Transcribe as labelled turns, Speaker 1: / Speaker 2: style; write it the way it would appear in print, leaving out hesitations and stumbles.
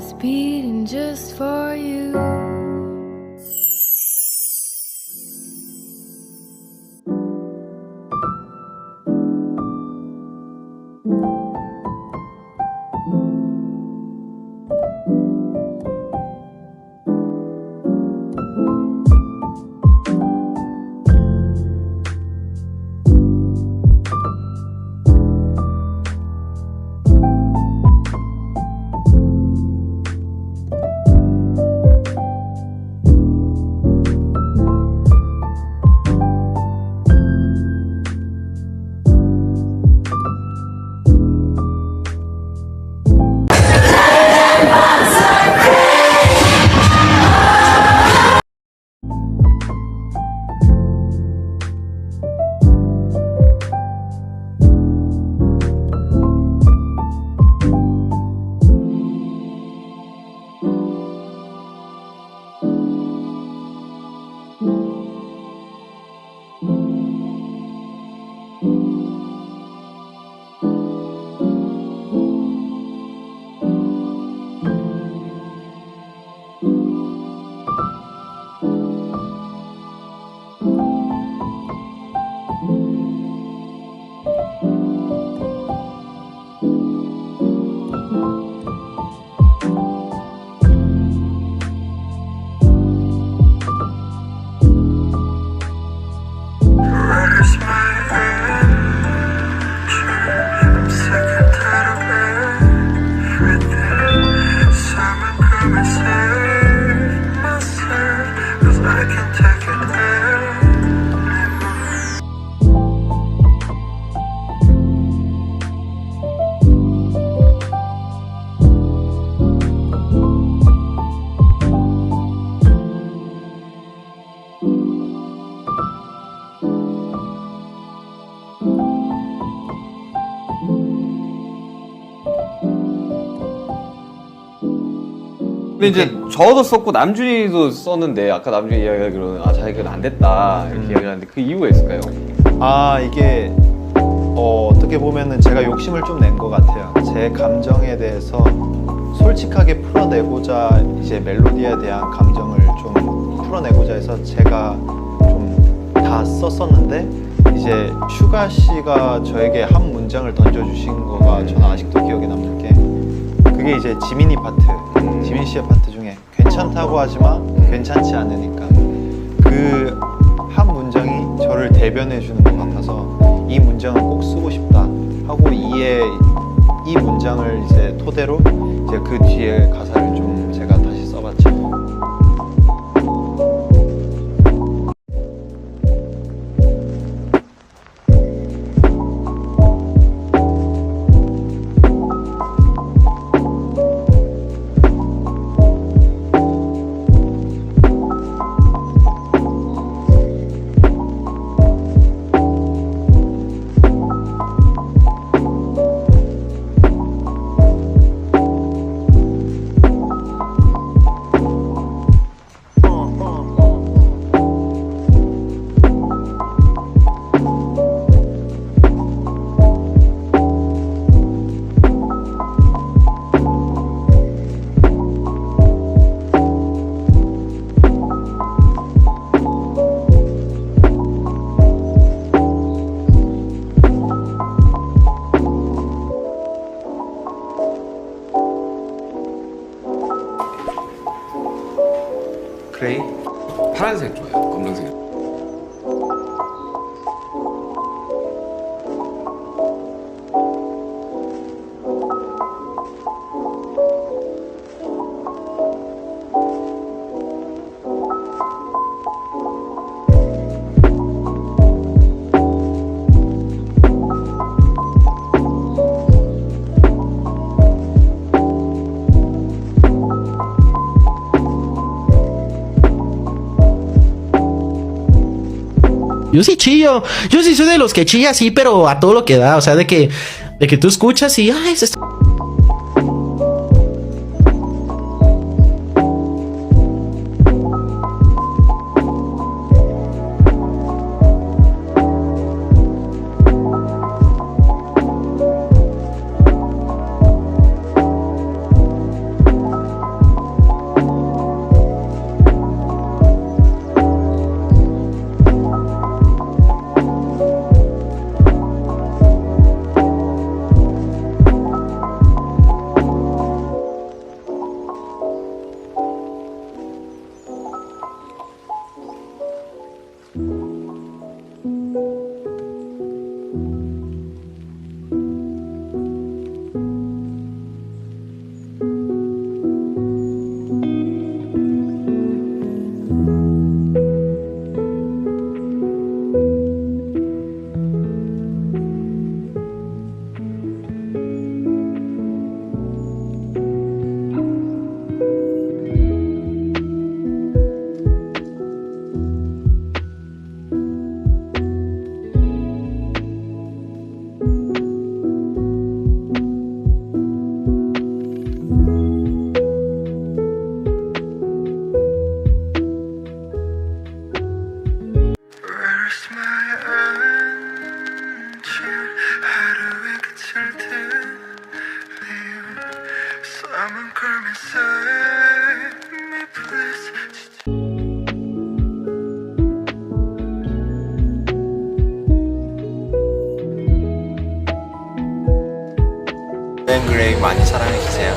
Speaker 1: heart's beating just for you.
Speaker 2: 근데 이제 저도 썼고 남준이도 썼는데 아까 남준이 이야기하기로는 자기는 안 됐다 이렇게 이야기하는데 그 이유가 있을까요?
Speaker 3: 이게 어떻게 보면은 제가 욕심을 좀 낸 것 같아요. 제 감정에 대해서 솔직하게 풀어내고자 이제 멜로디에 대한 감정을 좀 풀어내고자 해서 제가 좀 다 썼었는데 이제 슈가 씨가 저에게 한 문장을 던져주신 거가 저는 아직도 기억에 남는 게 그게 이제 지민이 파트, 지민 씨의 파트 중에 괜찮다고 하지만 괜찮지 않으니까 그 한 문장이 저를 대변해 주는 것 같아서 이 문장을 꼭 쓰고 싶다 하고 이 문장을 이제 토대로 이제 그 뒤에 가사를 좀 제가 다시 써봤죠.
Speaker 4: 그레이? 파란색 좋아요. 검정색.
Speaker 5: Yo sí chillo, yo sí soy de los que chilla así, pero a todo lo que da, o sea, de que tú escuchas y, ay, se está...
Speaker 3: 벤 그레이 많이 사랑해 주세요.